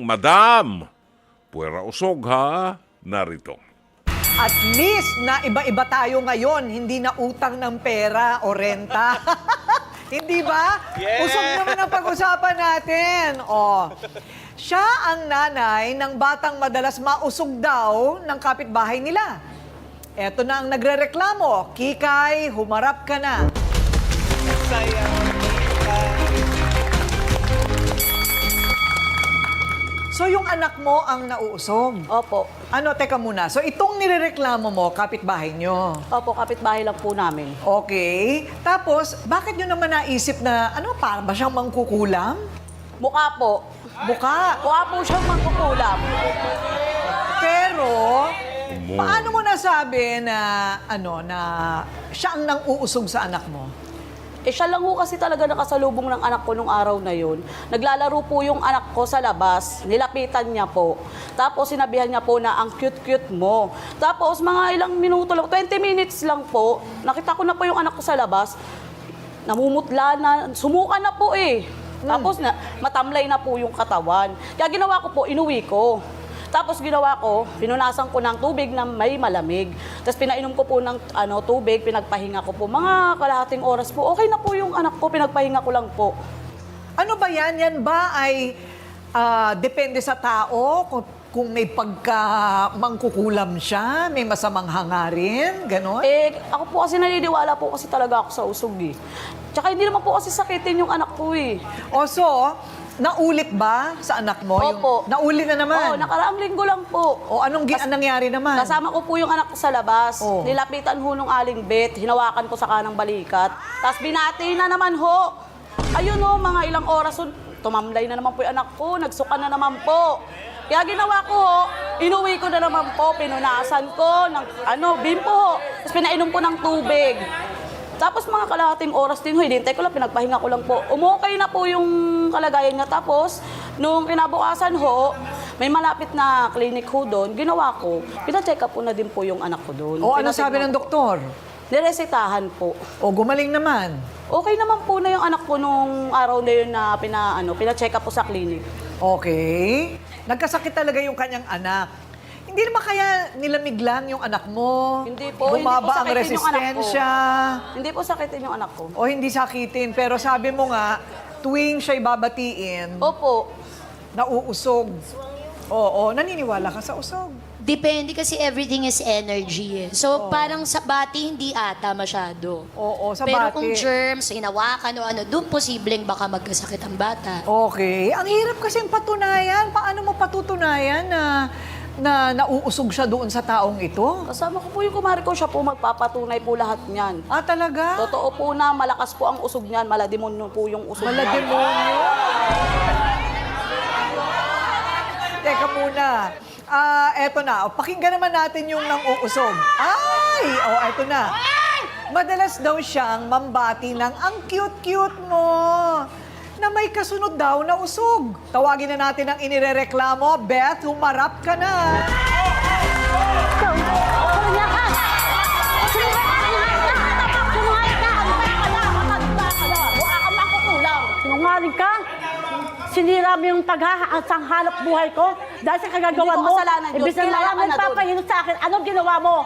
Madam, puwera usog ha, narito. At least na iba-iba tayo ngayon, hindi na utang ng pera o renta. Hindi ba? Yeah. Usog naman ang pag-usapan natin. Oh. Siya ang nanay ng batang madalas mausog daw ng kapitbahay nila. Eto na ang nagrereklamo. Kikay, humarap ka na. So yung anak mo ang nauusog? Opo. Ano, teka muna. So itong nirereklamo mo, kapitbahay nyo. Opo, kapitbahay lang po namin. Okay. Tapos, bakit nyo naman naisip na, ano, para ba siyang mangkukulam? Mukha po. Buka. Mukha po siyang mangkukulam. Pero, paano mo nasabi na, ano, na siya ang nang uusog sa anak mo? Eh, siya lang po kasi talaga nakasalubong ng anak ko nung araw na yun. Naglalaro po yung anak ko sa labas. Nilapitan niya po. Tapos sinabihan niya po na ang cute-cute mo. Tapos mga ilang minuto lang, 20 minutes lang po, nakita ko na po yung anak ko sa labas. Namumutla na, sumuka na po eh. Tapos matamlay na po yung katawan. Kaya ginawa ko po, inuwi ko. Tapos ginawa ko, pinunasan ko ng tubig na may malamig. Tapos pinainom ko po ng tubig, pinagpahinga ko po. Mga kalahating oras po, okay na po yung anak ko, pinagpahinga ko lang po. Ano ba yan? Yan ba ay depende sa tao? Kung may pagka-mangkukulam siya, may masamang hangarin, gano'n? Eh, ako po kasi naniniwala po kasi talaga ako sa usog eh. Tsaka hindi naman po kasi sakitin yung anak ko eh. O so, naulit ba sa anak mo? Opo. Naulit na naman? Oo, nakaraang linggo lang po. O anong nangyari naman? Kasama ko po yung anak ko sa labas. Oh. Nilapitan ho nung aling bet, hinawakan ko sa kanang balikat. Tapos binati na naman ho. Ayun ho, mga ilang oras ho, tumamlay na naman po yung anak ko, nagsuka na naman po. Kaya ginawa ko ho, inuwi ko na naman po, pinunasan ko ng bimpo ho. Tapos pinainom ko ng tubig. Tapos mga kalahating oras din ho, hinintay ko lang, pinagpahinga ko lang po. Umukay na po yung kalagayan niya. Tapos, nung kinabukasan ho, may malapit na clinic ho doon, ginawa ko. Pina-check up po na din po yung anak ko doon. O ano sabi ng doktor? Niresetahan po. O gumaling naman? Okay naman po na yung anak ko nung araw na yun na pina-check up po sa clinic. Okay. Nagkasakit talaga yung kanyang anak. Hindi naman kaya nilamig lang yung anak mo? Hindi po. Bumaba ang Hindi po sakitin yung anak ko. resistensya? Hindi po sakitin yung anak ko. O hindi sakitin. Pero sabi mo nga, tuwing siya'y babatiin, Opo. nauusog. Oo, naniniwala ka sa usog. Depende kasi everything is energy eh. So parang sa bati hindi ata masyado. Oo, sa Pero bati. kung germs, hinawakan o ano, doon posibleng baka magkasakit ang bata. Okay. Ang hirap kasing patunayan. Paano mo patutunayan na nauusog siya doon sa taong ito? Kasama ko po yung kumari ko, siya po magpapatunay po lahat niyan. Ah, talaga? Totoo po na malakas po ang usog niyan, malademonyo po yung usog niyan. Malademonyo? Teka muna. Eto na. Pakinggan naman natin yung nang-uusog. Ay! Eto na. Madalas daw siyang mambati ng ang cute-cute mo na may kasunod daw na usog. Tawagin na natin ang inirereklamo. Beth, humarap ka na. Sinungaling ka? Sinira mo yung ang hanap buhay ko dahil sa kagagawa Hindi ko mo. kasalanan yun. Ibig sabihin, Kilala ka na nagpapahirap sa akin. Anong ginawa mo?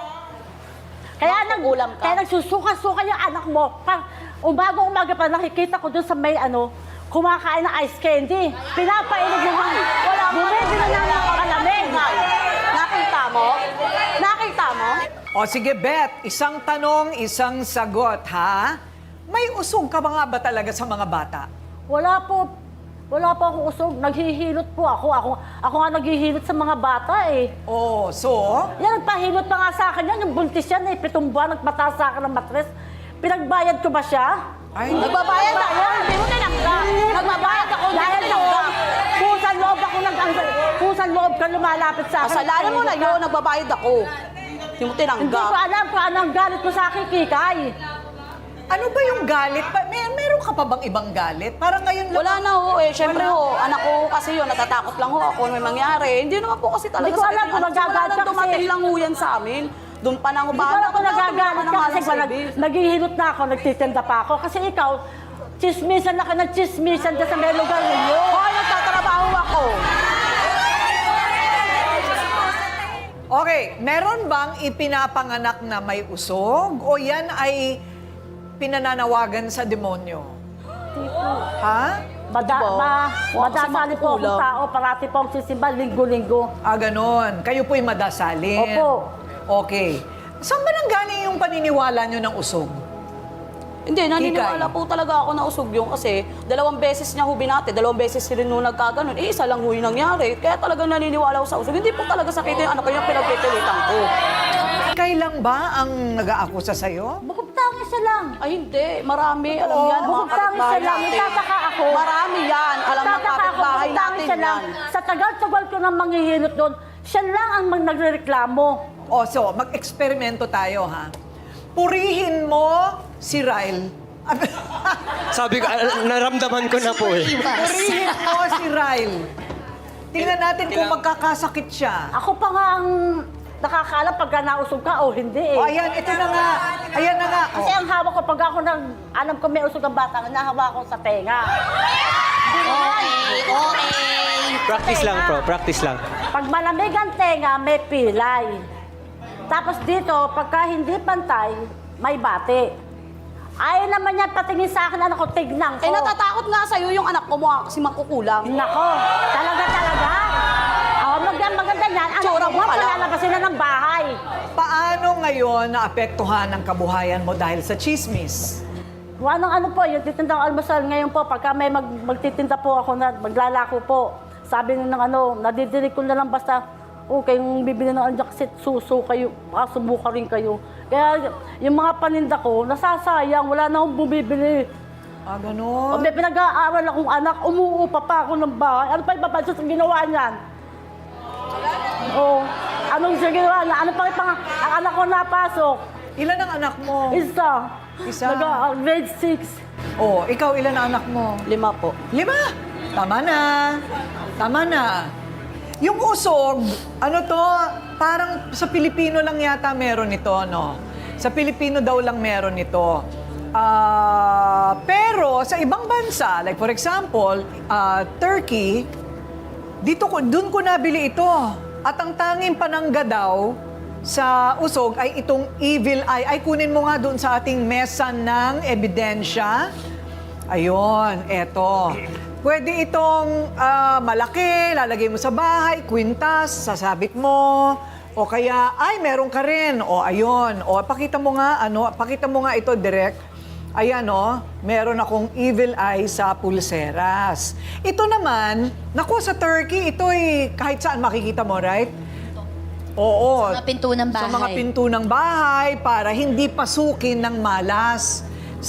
Mangkukulam ka. Kaya nagsusuka-suka yung anak mo. Umaga pa nakikita ko doon sa may kumakain ng ice candy. Pinapainig mo nga. Bumibili na ng kalamig. Nakita mo? Nakita mo? O sige, Beth. Isang tanong, isang sagot, ha? May usog ka ba nga ba talaga sa mga bata? Wala po akong usog. Naghihilot po ako. Ako nga naghihilot sa mga bata eh. Oh, so? Yan, nagpahilot pa nga sa akin yan. Yung buntis yan eh. 7 buwan, nagmataas sa akin ng matres. Pinagbayad ko ba siya? Ay, Nagbabayad ako. Hindi mo tinanggap. Nagbabayad ako. Dahil Hindi mo tinanggap. pusang loob ako pusang loob ka lumalapit sa akin. Kasalanan mo na yun. Nagbabayad ako. Hindi mo Hindi tinanggap. ko alam kung ano ang galit mo sa akin, Kikay. ano ba yung galit? Meron ka pa bang ibang galit? Parang ngayon lang. Wala na ho eh. Siyempre Wala. ho, anak ko kasi yun, natatakot lang ho ako may mangyari. Hindi naman po kasi talaga Hindi ko alam kung Simula magagalit nang ka kasi. dumating lang ho yan sa amin. Doon pa nang Hindi ko alam kung nagagalit ka kasi naghihilot na ako, nagtitinda pa ako. Kasi ikaw, chismisan na ka ng chismisan dyan sa may lugar ninyo. Hoy, nagtatrabaho ako. Meron bang ipinapanganak na may usog o yan ay pinananawagan sa demonyo? Ha? Madasali po akong tao, parati po akong sisimba, linggo-linggo. Ah, ganon. Kayo po'y madasalin. Opo. Okay. Saan ba nanggaling yung paniniwala nyo ng usog? Hindi, naniniwala Kikay. po talaga ako na usog yung kasi 2 beses niya ho binate, 2 beses rin nung nagkaganon. Isa lang ho yung nangyari. Kaya talagang naniniwala ako sa usog. Hindi po talaga sakit yung anak ko yung pinagpipilitan ko. Kailan ba ang nag-aakusa sa'yo? Bukod tangis siya lang. Ay hindi, marami. Alam Oo, yan, mga bukod tangis siya lang. natin. Nagtataka ako. Marami yan. Alam ng Nagtataka ako, kapitbahay bukod tangis natin siya lang. yan. Sa tagal-tagal ko nang manghihilot doon, siya lang ang nagrereklamo. O, so, mag-eksperimento tayo, ha? Purihin mo si Ryle. Sabi ko, naramdaman ko na po eh. Purihin mo si Ryle. Tingnan natin kung magkakasakit siya. Ako pa nga ang nakakaalam pagka nausog ka o hindi eh. O, ayan, ito na nga. Ayan na nga. O. Kasi ang hawak ko, pag ako alam ko may usog ang bata, nahawa ko sa tenga. Okay. Practice lang, bro. Practice lang. Pag malamig ang tenga, may pilay. Tapos dito, pagka hindi pantay, may bati. Ayaw naman yan patingin sa akin, anak ko, tignan ko. Eh natatakot nga sa'yo yung anak ko mo kasi makukulang. Nako, talaga. Maganda yan. Tsura mo pala. Palalabasin na ng bahay. Paano ngayon naapektuhan ang kabuhayan mo dahil sa chismis? Ano po, yung titindang almusal ngayon po, pagka may magtitinda po ako na maglalako po, sabi ng nadidinig ko na lang basta, kayong bibili ng anjaksit, suso kayo, subuka rin kayo. Kaya yung mga paninda ko, nasasayang, wala na akong bumibili. Ah, O, ganun. may pinag-aaral akong anak, umuupa pa ako ng bahay. Ano pa ipapansin sa ginawa niyan? Anong siya ginawa niya? Ano pa ang anak ko napasok? Ilan ang anak mo? Isa. Isa. Grade 6. Oh, ikaw, ilan ang anak mo? 5 po. 5. Tama na. Tama na. Yung usog, parang sa Pilipino lang yata meron ito, no? Sa Pilipino daw lang meron ito. Pero sa ibang bansa, like for example, Turkey, doon ko nabili ito. At ang tanging panangga daw sa usog ay itong evil eye. Ay, kunin mo nga doon sa ating mesa ng ebidensya. Ayun, eto. Pwede itong malaki, lalagay mo sa bahay, kwintas, sasabit mo. O kaya, ay, meron ka rin. O, ayun. O, pakita mo nga ito direct. Ayan, meron akong evil eye sa pulseras. Ito naman, naku, sa Turkey, ito'y kahit saan makikita mo, right? Oo. Sa mga pinto ng bahay. Sa mga pinto ng bahay, para hindi pasukin ng malas.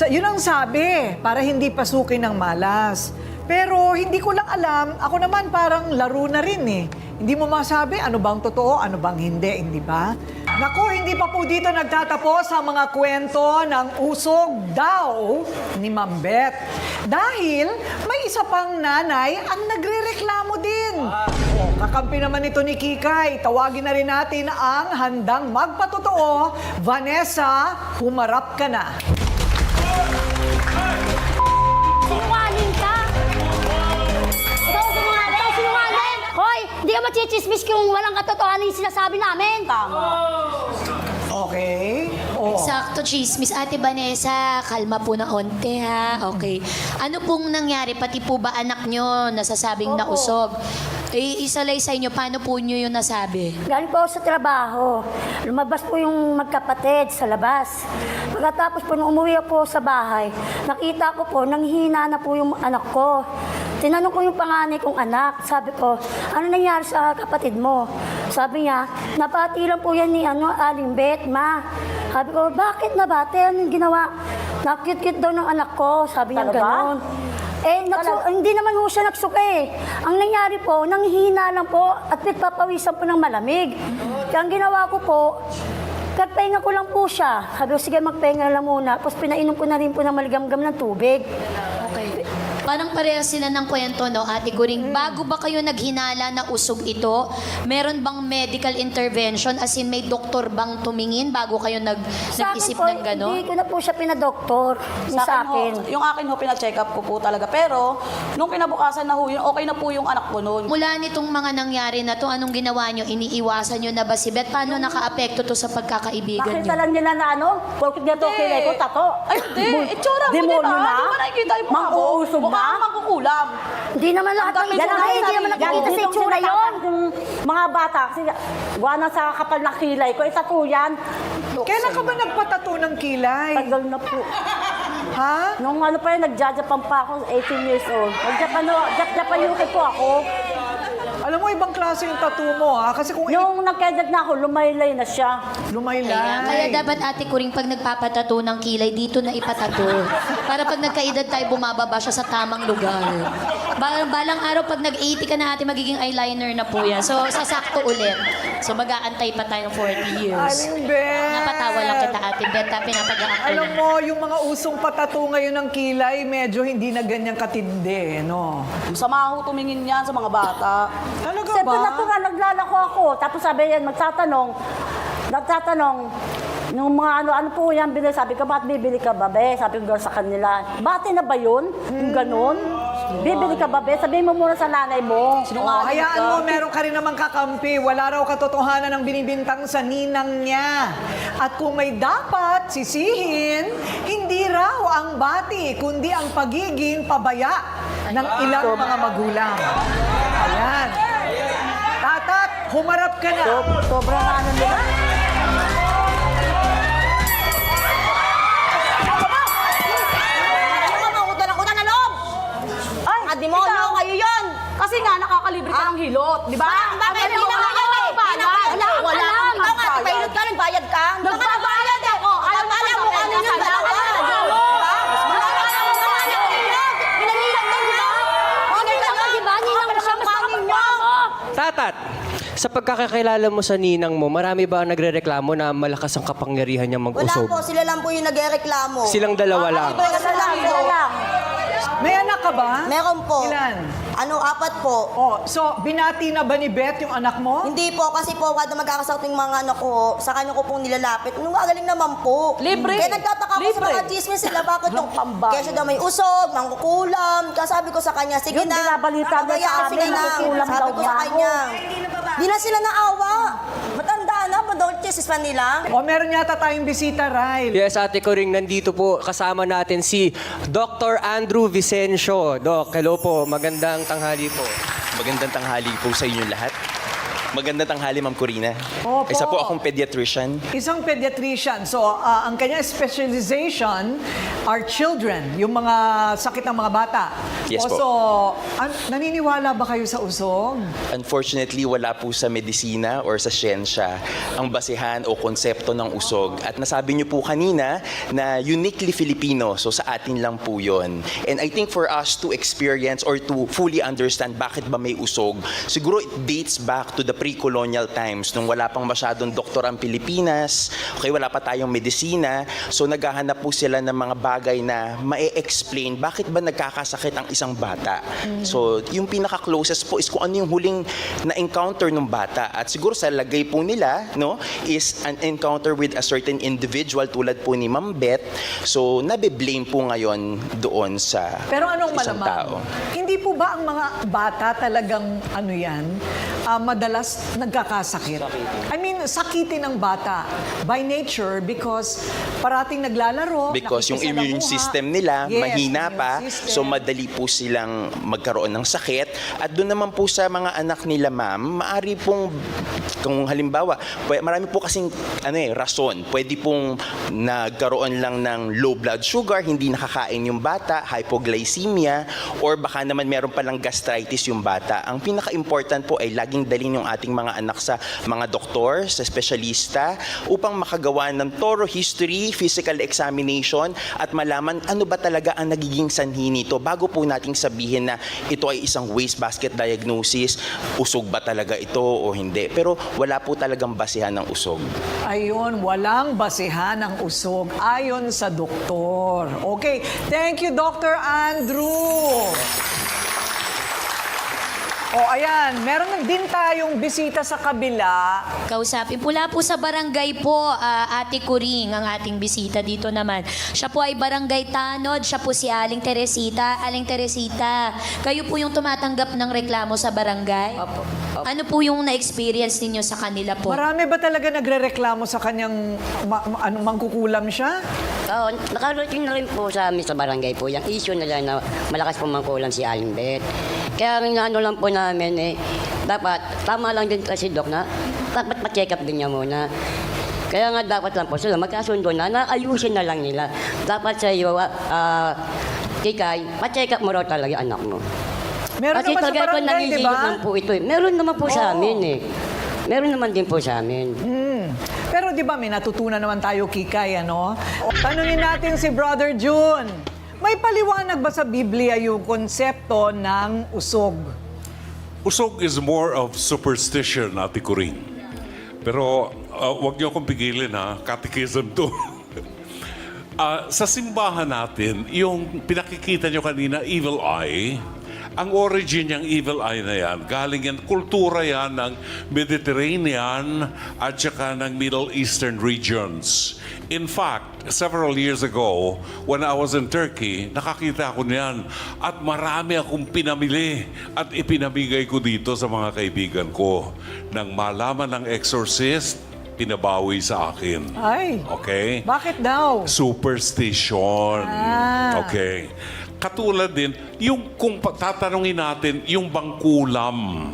Yun ang sabi, para hindi pasukin ng malas. Pero hindi ko lang alam, ako naman parang laro na rin eh. Hindi mo masabi ano bang totoo, ano bang hindi ba? Naku, hindi pa po dito nagtatapos ang mga kwento ng usog daw ni Ma'am Beth. Dahil may isa pang nanay ang nagrereklamo din. Kakampi naman ito ni Kikay. Tawagin na rin natin ang handang magpatotoo. Vanessa, humarap ka na. Sinungaling ka! Ikaw sinungaling! Hoy, hindi ka machichismis kung walang katotohanan yung sinasabi namin. Tama. Okay. Oh. Sakto, chismis. Ate Vanessa, kalma po na onte ha. Okay. Ano pong nangyari? Pati po ba anak nyo nasasabing nausog? Isalay sa inyo, paano po nyo yung nasabi? Galing po ako sa trabaho. Lumabas po yung magkapatid sa labas. Pagkatapos po, nung umuwi po sa bahay, nakita ko po, nanghihina na po yung anak ko. Tinanong ko yung panganay kong anak. Sabi ko, ano nangyari sa kapatid mo? Sabi niya, napati lang po yan ni Aling Beth, ma. Sabi ko, bakit nabati? Anong ginawa? Nakit-kit daw ng anak ko. Sabi niya Talaga? gano'n. Hindi naman ho siya nagsuka eh. Ang nangyari po, nanghihina lang po at papawisan po ng malamig. Kaya ang ginawa ko po, Nagpahinga ko lang po siya. Sabi ko, sige, magpahinga lang muna. Tapos pinainom ko na rin po ng maligamgam ng tubig. Okay. Parang parehas sila ng kwento, no, Ate Guring? Bago ba kayo naghinala na usog ito, meron bang medical intervention? As in, may doktor bang tumingin bago kayo nag-isip ng gano'n? Hindi ko na po siya pinadoktor. Yung sa akin. Yung akin ho, pina-check up ko po talaga. Pero, nung kinabukasan na ho, yun, okay na po yung anak ko noon. Mula nitong mga nangyari na to, anong ginawa nyo? Iniiwasan nyo na ba si Beth? Paano naka-apekto to sa pagkakaibigan Nakita nyo? lang nila na porkit dito kilay ko, tato. Ay, hindi. Itsura mo, di ba? Demonyo na? Di ba nakikita yung mukha mo? Mang-uusog na? Mukha kang mangkukulam. Hindi naman lahat ng may Yan ang kulay, hindi naman nakikita sa itsura yun. Yung mga bata, kasi gawa na sa kapal na kilay ko, tato yan. Kailan ka ba nagpatato ng kilay? Tagal na po. Ha? Nung ano pa yun, nagja-Japan pa ako, 18 years old. Nag-Japan UK po ako. Alam mo, ibang klase yung tattoo mo, ha? Kasi kung Nung nagka-edad na ako, lumaylay na siya. lumaylay. Kaya dapat, Ate Kuring, pag nagpapatato ng kilay, dito na ipatato. Para pag nagkaedad tayo, bumababa siya sa tamang lugar. Balang araw, pag nag-80 ka na, Ate, magiging eyeliner na po yan. So, sasakto ulit. So, mag-aantay pa tayo ng 40 years. Aling Beth. Napatawa lang kita, Ate Beth. Pinapag-aantay Alam lang. mo, yung mga usong patato ngayon ng kilay, medyo hindi na ganyang katindi, no? Masama ho tumingin yan sa mga bata. Talaga Siyempre, ba? natural, naglalako ako. Tapos sabi yan, nagtatanong, nung mga ano po yan, bili, sabi ko, ba't bibili ka ba, be? Sabi ko sa kanila, bati na ba yun? Yung ganun? Bibili ka ba, be? Sabihin mo muna sa nanay mo. Oh, hayaan mo, meron ka rin namang kakampi. Wala raw katotohanan ng binibintang sa ninang niya. At kung may dapat sisihin, hindi raw ang bati, kundi ang pagiging pabaya ng ilang mga magulang. Ayan. Tatat, humarap ka na. Sobrang ano nila. Ay, demonyo, kayo yun! Kasi nga, nakakalibre ka ng hilot, di ba? Bakit? Hindi naman yan eh. Wala kang ikaw nga, nagpahilot ka, nagbayad ka. Nagbayad ako. Alam mo kung ano yung dalawa. Pinangilan doon, di ba? Ninang ka, di ba? Ninang mo siya, mas ninyo. Tatat, sa pagkakakilala mo sa ninang mo, marami ba ang nagrereklamo na malakas ang kapangyarihan niya Wala mag-usog? po, sila lang po yung nagreklamo. Silang dalawa lang. Sila lang. May anak ka ba? Meron po. Ilan? 4 po. Oh, so binati na ba ni Beth yung anak mo? Hindi po, kasi po, kada magkakasakto yung mga anak ko, sa kanya ko pong nilalapit. Nung gagaling naman po. Libre. Kaya nagtataka ko sa Libre. mga chismis sila, bakit yung pambahay. kesa daw may usog, mangkukulam. Kaya sabi ko sa kanya, sige Yung na. binabalita niya pabayaan, sa amin, sige na. mangkukulam Sabi daw ko sa niya. kanya. Di na sila naawa. Matanda na, ba daw chismis pa nila? O meron yata tayong bisita, Ryle. Yes, Ate Coring, nandito po kasama natin si Dr. Andrew Vicencio. Doc, hello po. Magandang tanghali po. Magandang tanghali po sa inyo lahat. Magandang tanghali, Ma'am Corina. Opo. Isa po akong pediatrician. Isang pediatrician. So, ang kanyang specialization are children, yung mga sakit ng mga bata. Yes po. So, naniniwala ba kayo sa usog? Unfortunately, wala po sa medisina or sa siyensya ang basehan o konsepto ng usog. At nasabi niyo po kanina na uniquely Filipino, so sa atin lang po yun. And I think for us to experience or to fully understand bakit ba may usog, siguro it dates back to the pre-colonial times, nung wala pang masyadong doktor ang Pilipinas, okay, wala pa tayong medisina, so naghahanap po sila ng mga bagay na ma-explain bakit ba nagkakasakit ang isang bata. So, yung pinaka-closest po is kung ano yung huling na-encounter ng bata. At siguro sa lagay po nila, no, is an encounter with a certain individual tulad po ni Ma'am Beth. So, nabe-blame po ngayon doon sa Pero anong isang malamang? tao. Hindi po ba ang mga bata talagang madalas nagkakasakit? I mean, sakitin ng bata by nature because parating naglalaro. Because yung immune nakikisalamuha. system nila Yes, mahina immune pa, system. so madali po silang magkaroon ng sakit. At doon naman po sa mga anak nila, ma'am, maari pong, kung halimbawa, marami po kasing rason. Pwede pong nagkaroon lang ng low blood sugar, hindi nakakain yung bata, hypoglycemia, or baka naman meron palang gastritis yung bata. Ang pinaka-important po ay lagi nating dalhin yung ating mga anak sa mga doktor, sa espesyalista, upang makagawa ng thorough history, physical examination, at malaman ano ba talaga ang nagiging sanhi nito bago po nating sabihin na ito ay isang wastebasket diagnosis, usog ba talaga ito o hindi. Pero wala po talagang basehan ng usog. Ayun, walang basihan ang usog ayon sa doktor. Okay, thank you, Dr. Andrew. O ayan, meron na din tayong bisita sa kabila. Kausapin. Mula po sa barangay po, Ate Kuring, ang ating bisita dito naman. Siya po ay barangay Tanod, siya po si Aling Teresita. Aling Teresita, kayo po yung tumatanggap ng reklamo sa barangay? Opo. Ano po yung na-experience ninyo sa kanila po? Marami ba talaga nagrereklamo sa kanyang mangkukulam siya? Oo, nakarating na rin po sa amin sa barangay po yung issue nila na malakas po mangkulam si Aling Beth. Kaya ano lang po namin dapat, tama lang din kasi Doc na dapat pa-check up din niya muna. Kaya nga dapat lang po sila magkasundo na ayusin na lang nila. Dapat sa iyo, Kikay, pa-check up mo raw talaga anak mo. Meron Kasi naman sa talaga ito barangay, di nanghihilot ba? lang po ito. Meron naman po sa amin Meron naman din po sa amin. Pero di ba may natutunan naman tayo, Kikay, ano? Tanungin natin si Brother June. May paliwanag ba sa Biblia yung konsepto ng usog? Usog is more of superstition, Ate Corinne. Pero wag niyo akong pigilin ha, catechism to. Sa simbahan natin, yung pinakikita niyo kanina, evil eye, ang origin niyang evil eye na yan, galing yan, kultura yan ng Mediterranean at saka ng Middle Eastern regions. In fact, several years ago, when I was in Turkey, nakakita ako niyan at marami akong pinamili at ipinamigay ko dito sa mga kaibigan ko. Nang malaman ng exorcist, pinabawi sa akin. Ay, Okay? bakit daw? Superstition. Okay. Katulad din, yung kung tatanungin natin, yung bangkulam,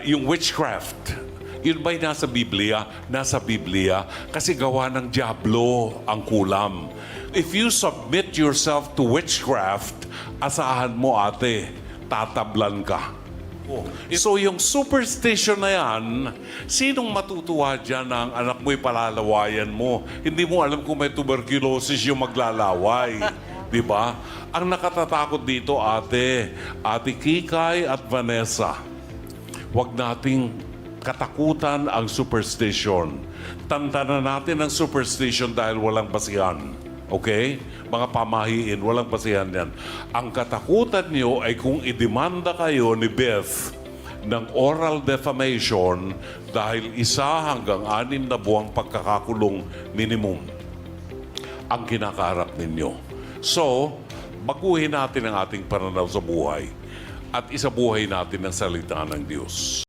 yung witchcraft, yun ba'y nasa Biblia? Nasa Biblia kasi gawa ng diablo ang kulam. If you submit yourself to witchcraft, asahan mo ate, tatablan ka. So yung superstition na yan, sinong matutuwa dyan na ang anak mo'y palalawayan mo? Hindi mo alam kung may tuberculosis yung maglalaway. Di ba? Ang nakatatakot dito, Ate Kikay at Vanessa, huwag nating katakutan ang superstition. Tantanan natin ang superstition dahil walang basihan. Okay? Mga pamahiin, walang basihan yan. Ang katakutan nyo ay kung idemanda kayo ni Beth ng oral defamation dahil 1 hanggang 6 na buwang pagkakakulong minimum ang kinakaharap ninyo. So, baguhin natin ang ating pananaw sa buhay at isabuhay natin ang salita ng Diyos.